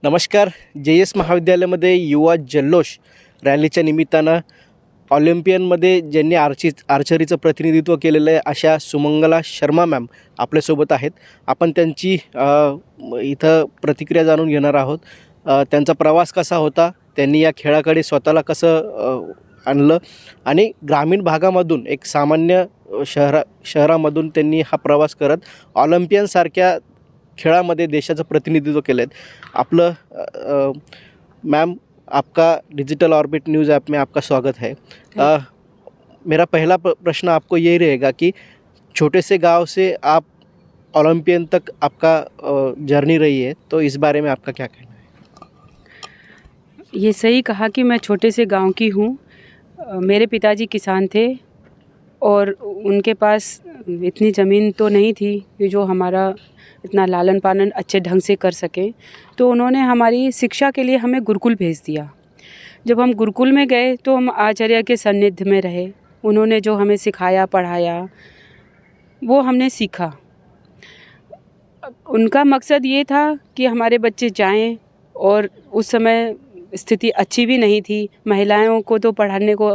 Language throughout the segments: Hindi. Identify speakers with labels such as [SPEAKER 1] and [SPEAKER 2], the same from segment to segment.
[SPEAKER 1] नमस्कार. JS महाविद्यालयामध्ये युवा जल्लोष रॅलीच्या निमित्तानं ऑलिम्पियनमध्ये ज्यांनी आर्चरीचं प्रतिनिधित्व केलेलं आहे अशा सुमंगला शर्मा मॅम आपल्यासोबत आहेत. आपण त्यांची इथं प्रतिक्रिया जाणून घेणार आहोत. त्यांचा प्रवास कसा होता, त्यांनी या खेळाकडे स्वतःला कसं आणलं आणि ग्रामीण भागामधून एक सामान्य शहरामधून त्यांनी हा प्रवास करत ऑलिम्पियनसारख्या खेळामध्ये देशाचं प्रतिनिधित्व केलं आहे. आपलं मैम, आपका डिजिटल ऑर्बिट न्यूज़ ऐप में आपका स्वागत है. मेरा पहला प्रश्न आपको यही रहेगा कि छोटे से गांव से आप ओलंपियन तक आपका जर्नी रही है, तो इस बारे में आपका क्या कहना है?
[SPEAKER 2] ये सही कहा कि मैं छोटे से गांव की हूँ. मेरे पिताजी किसान थे और उनके पास इतनी ज़मीन तो नहीं थी कि जो हमारा इतना लालन पालन अच्छे ढंग से कर सकें. तो उन्होंने हमारी शिक्षा के लिए हमें गुरुकुल भेज दिया. जब हम गुरुकुल में गए तो हम आचार्य के सानिध्य में रहे. उन्होंने जो हमें सिखाया पढ़ाया वो हमने सीखा. उनका मकसद ये था कि हमारे बच्चे जाएं, और उस समय स्थिति अच्छी भी नहीं थी. महिलाओं को तो पढ़ाने को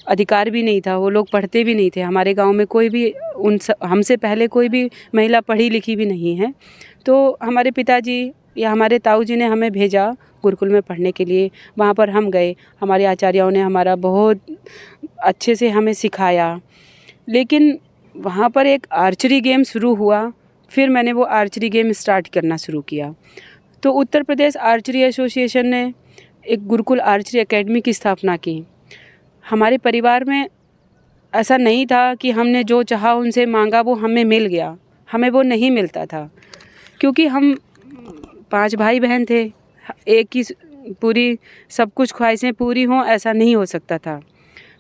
[SPEAKER 2] अधिकार भी नहीं था, वो लोग पढ़ते भी नहीं थे. हमारे गांव में कोई भी हमसे पहले कोई भी महिला पढ़ी लिखी भी नहीं है. तो हमारे पिताजी या हमारे ताऊ जी ने हमें भेजा गुरुकुल में पढ़ने के लिए. वहाँ पर हम गए. हमारे आचार्यों ने हमारा बहुत अच्छे से हमें सिखाया. लेकिन वहाँ पर एक आर्चरी गेम शुरू हुआ. फिर मैंने वो आर्चरी गेम स्टार्ट करना शुरू किया. तो उत्तर प्रदेश आर्चरी एसोसिएशन ने एक गुरुकुल आर्चरी एकेडमी की स्थापना की. हमारे परिवार में ऐसा नहीं था कि हमने जो चाहा उनसे मांगा वो हमें मिल गया. हमें वो नहीं मिलता था, क्योंकि हम 5 भाई बहन थे. एक ही पूरी सब कुछ ख्वाहिशें पूरी हों ऐसा नहीं हो सकता था.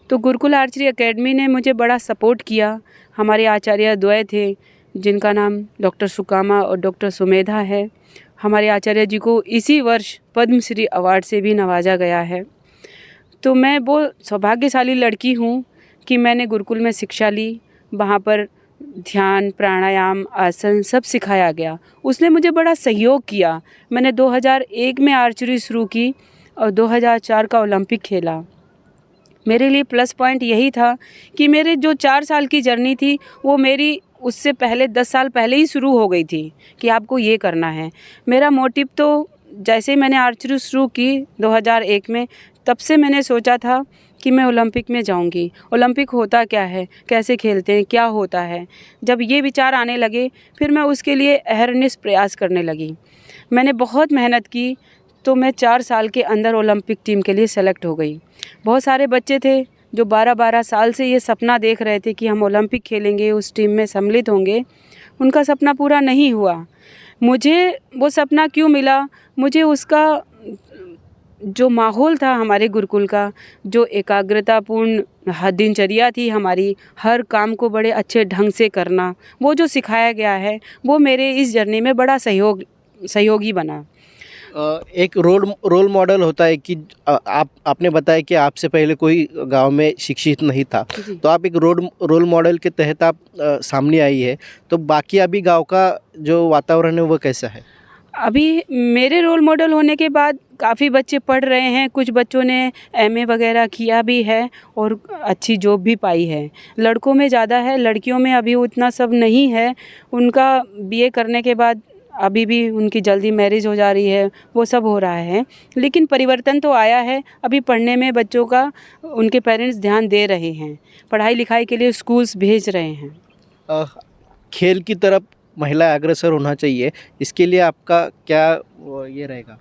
[SPEAKER 2] तो गुरुकुल आर्चरी एकेडमी ने मुझे बड़ा सपोर्ट किया. हमारे आचार्य द्वय थे जिनका नाम डॉक्टर सुकामा और डॉक्टर सुमेधा है. हमारे आचार्य जी को इसी वर्ष पद्मश्री अवार्ड से भी नवाजा गया है. तो मैं वो सौभाग्यशाली लड़की हूँ कि मैंने गुरुकुल में शिक्षा ली. वहाँ पर ध्यान, प्राणायाम, आसन सब सिखाया गया. उसने मुझे बड़ा सहयोग किया. मैंने 2001 में आर्चरी शुरू की और 2004 का ओलंपिक खेला. मेरे लिए प्लस पॉइंट यही था कि मेरे जो 4 साल की जर्नी थी वो मेरी उससे पहले 10 साल पहले ही शुरू हो गई थी कि आपको ये करना है. मेरा मोटिव तो जैसे मैंने आर्चरी शुरू की 2001 में, तब से मैंने सोचा था कि मैं ओलंपिक में जाऊंगी. ओलंपिक होता क्या है, कैसे खेलते हैं, क्या होता है. जब ये विचार आने लगे फिर मैं उसके लिए अहरनिश प्रयास करने लगी. मैंने बहुत मेहनत की. तो मैं 4 साल के अंदर ओलंपिक टीम के लिए सेलेक्ट हो गई. बहुत सारे बच्चे थे जो 12-12 साल से ये सपना देख रहे थे कि हम ओलंपिक खेलेंगे, उस टीम में सम्मिलित होंगे. उनका सपना पूरा नहीं हुआ. मुझे वो सपना क्यों मिला? मुझे उसका जो माहौल था हमारे गुरुकुल का, जो एकाग्रतापूर्ण दिनचर्या थी हमारी, हर काम को बड़े अच्छे ढंग से करना, वो जो सिखाया गया है वो मेरे इस जर्नी में बड़ा सहयोगी बना.
[SPEAKER 1] एक रोल मॉडल होता है कि आपने बताया कि आपसे पहले कोई गांव में शिक्षित नहीं था, तो आप एक रोल मॉडल के तहत आप सामने आई है. तो बाकी अभी गांव का जो वातावरण है वो कैसा है?
[SPEAKER 2] अभी मेरे रोल मॉडल होने के बाद काफ़ी बच्चे पढ़ रहे हैं. कुछ बच्चों ने MA वगैरह किया भी है और अच्छी जॉब भी पाई है. लड़कों में ज़्यादा है, लड़कियों में अभी उतना सब नहीं है. उनका BA करने के बाद अभी भी उनकी जल्दी मैरिज हो जा रही है, वो सब हो रहा है. लेकिन परिवर्तन तो आया है. अभी पढ़ने में बच्चों का उनके पेरेंट्स ध्यान दे रहे हैं. पढ़ाई लिखाई के लिए स्कूल्स भेज रहे हैं.
[SPEAKER 1] खेल की तरफ महिला अग्रसर होना चाहिए, इसके लिए आपका क्या ये रहेगा?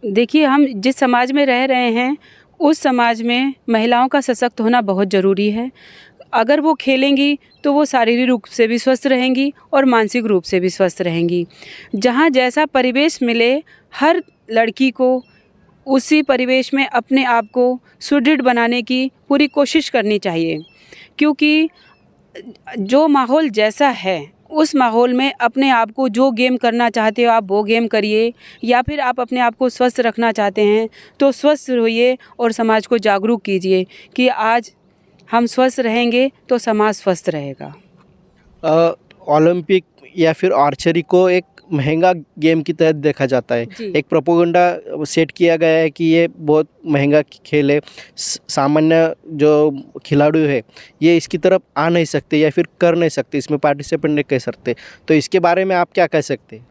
[SPEAKER 2] देखिए, हम जिस समाज में रह रहे हैं उस समाज में महिलाओं का सशक्त होना बहुत ज़रूरी है. अगर वो खेलेंगी तो वो शारीरिक रूप से भी स्वस्थ रहेंगी और मानसिक रूप से भी स्वस्थ रहेंगी. जहाँ जैसा परिवेश मिले, हर लड़की को उसी परिवेश में अपने आप को सुदृढ़ बनाने की पूरी कोशिश करनी चाहिए. क्योंकि जो माहौल जैसा है उस माहौल में अपने आप को, जो गेम करना चाहते हो आप वो गेम करिए, या फिर आप अपने आप को स्वस्थ रखना चाहते हैं तो स्वस्थ रहिए और समाज को जागरूक कीजिए कि आज हम स्वस्थ रहेंगे तो समाज स्वस्थ रहेगा.
[SPEAKER 1] ओलंपिक या फिर आर्चरी को एक महंगा गेम की तरह देखा जाता है।
[SPEAKER 2] जी।
[SPEAKER 1] एक प्रोपोगंडा सेट किया गया है कि ये बहुत महंगा खेल है, सामान्य जो खिलाड़ी है ये इसकी तरफ आ नहीं सकते या फिर कर नहीं सकते, इसमें पार्टिसिपेट नहीं कर सकते। तो इसके बारे में आप क्या कह सकते हैं?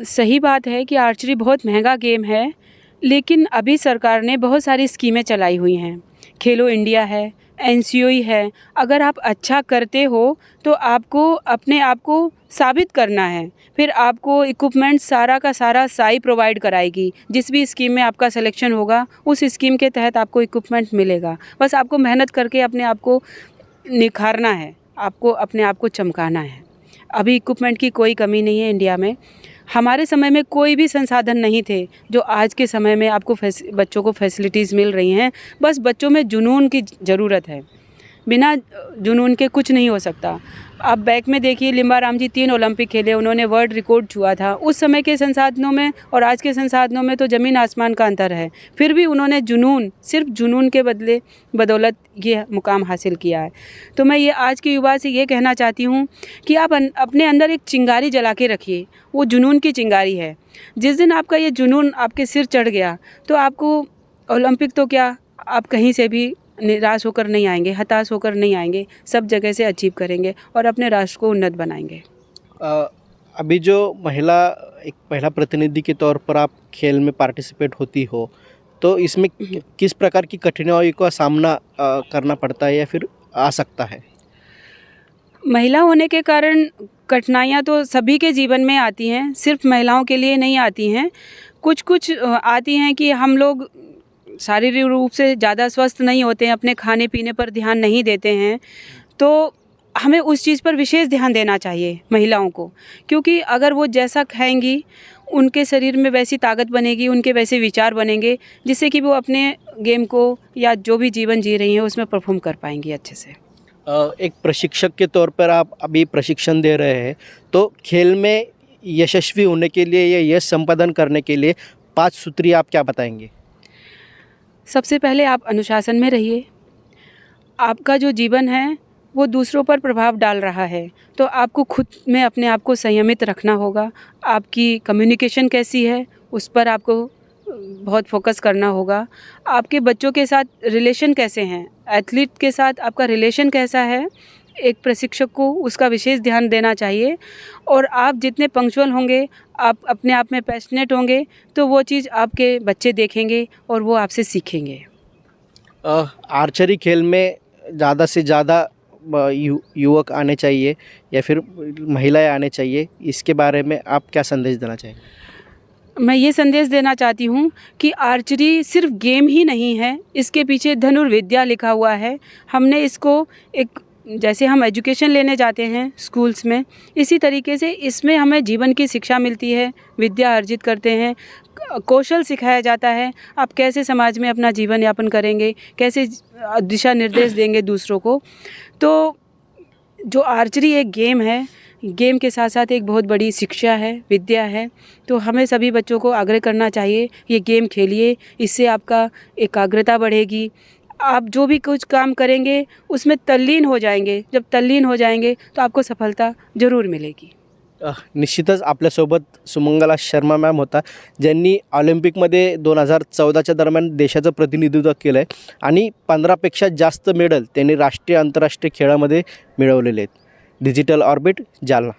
[SPEAKER 2] सही बात है कि आर्चरी बहुत महंगा गेम है, लेकिन अभी सरकार ने बहुत सारी स्कीमें चलाई हुई हैं। खेलो इंडिया है, एनसीओई है। अगर आप अच्छा करते हो तो आपको अपने आप को साबित करना है, फिर आपको इक्विपमेंट सारा का सारा साई प्रोवाइड कराएगी। जिस भी स्कीम में आपका सिलेक्शन होगा उस स्कीम के तहत आपको इक्विपमेंट मिलेगा। बस आपको मेहनत करके अपने आप को निखारना है, आपको अपने आप को चमकाना है। अभी इक्विपमेंट की कोई कमी नहीं है इंडिया में। हमारे समय में कोई भी संसाधन नहीं थे जो आज के समय में आपको बच्चों को फैसिलिटीज़ मिल रही हैं। बस बच्चों में जुनून की ज़रूरत है, बिना जुनून के कुछ नहीं हो सकता। आप बैक में देखिए, लिम्बाराम जी 3 ओलंपिक खेले, उन्होंने वर्ल्ड रिकॉर्ड छुआ था। उस समय के संसाधनों में और आज के संसाधनों में तो ज़मीन आसमान का अंतर है, फिर भी उन्होंने जुनून, सिर्फ जुनून के बदौलत ये मुकाम हासिल किया है। तो मैं ये आज के युवा से ये कहना चाहती हूँ कि आप अपने अंदर एक चिंगारी जला के रखिए, वो जुनून की चिंगारी है। जिस दिन आपका ये जुनून आपके सिर चढ़ गया तो आपको ओलंपिक तो क्या, आप कहीं से भी निराश होकर नहीं आएंगे, हताश होकर नहीं आएंगे, सब जगह से अचीव करेंगे और अपने राष्ट्र को उन्नत बनाएंगे।
[SPEAKER 1] अभी जो एक महिला प्रतिनिधि के तौर पर आप खेल में पार्टिसिपेट होती हो, तो इसमें किस प्रकार की कठिनाइयों का सामना करना पड़ता है या फिर आ सकता है?
[SPEAKER 2] महिला होने के कारण कठिनाइयाँ तो सभी के जीवन में आती हैं, सिर्फ महिलाओं के लिए नहीं आती हैं। कुछ आती हैं कि हम लोग शारीरिक रूप से ज़्यादा स्वस्थ नहीं होते हैं, अपने खाने पीने पर ध्यान नहीं देते हैं, तो हमें उस चीज़ पर विशेष ध्यान देना चाहिए महिलाओं को। क्योंकि अगर वो जैसा खाएंगी उनके शरीर में वैसी ताकत बनेगी, उनके वैसे विचार बनेंगे, जिससे कि वो अपने गेम को या जो भी जीवन जी रही हैं उसमें परफॉर्म कर पाएंगी अच्छे से।
[SPEAKER 1] एक प्रशिक्षक के तौर पर आप अभी प्रशिक्षण दे रहे हैं, तो खेल में यशस्वी होने के लिए या यश संपादन करने के लिए 5 सूत्री आप क्या बताएंगे?
[SPEAKER 2] सबसे पहले आप अनुशासन में रहिए। आपका जो जीवन है वो दूसरों पर प्रभाव डाल रहा है, तो आपको खुद में अपने आप को संयमित रखना होगा। आपकी कम्युनिकेशन कैसी है उस पर आपको बहुत फोकस करना होगा। आपके बच्चों के साथ रिलेशन कैसे हैं, एथलीट के साथ आपका रिलेशन कैसा है, एक प्रशिक्षक को उसका विशेष ध्यान देना चाहिए। और आप जितने पंक्चुअल होंगे, आप अपने आप में पैशनेट होंगे, तो वो चीज़ आपके बच्चे देखेंगे और वो आपसे सीखेंगे।
[SPEAKER 1] आर्चरी खेल में ज़्यादा से ज़्यादा युवक आने चाहिए या फिर महिलाएं आने चाहिए, इसके बारे में आप क्या संदेश देना चाहेंगे?
[SPEAKER 2] मैं ये संदेश देना चाहती हूँ कि आर्चरी सिर्फ गेम ही नहीं है, इसके पीछे धनुर्विद्या लिखा हुआ है। हमने इसको एक, जैसे हम एजुकेशन लेने जाते हैं स्कूल्स में, इसी तरीके से इसमें हमें जीवन की शिक्षा मिलती है, विद्या अर्जित करते हैं, कौशल सिखाया जाता है। आप कैसे समाज में अपना जीवन यापन करेंगे, कैसे दिशा निर्देश देंगे दूसरों को। तो जो आर्चरी एक गेम है, गेम के साथ साथ एक बहुत बड़ी शिक्षा है, विद्या है। तो हमें सभी बच्चों को आग्रह करना चाहिए, ये गेम खेलिए, इससे आपका एकाग्रता बढ़ेगी। आप जो भी कुछ काम करेंगे उसमें तल्लीन हो जाएंगे। जब तल्लीन हो जाएंगे तो आपको सफलता जरूर मिलेगी।
[SPEAKER 1] निश्चितच आपल्यासोबत सुमंगला शर्मा मॅम होता, ज्यांनी ऑलिम्पिकमध्ये 2014च्या दरम्यान देशाचं प्रतिनिधित्व केलं आहे आणि 15पेक्षा जास्त मेडल त्यांनी राष्ट्रीय आंतरराष्ट्रीय खेळामध्ये मिळवलेले आहेत. Digital orbit, Jalna.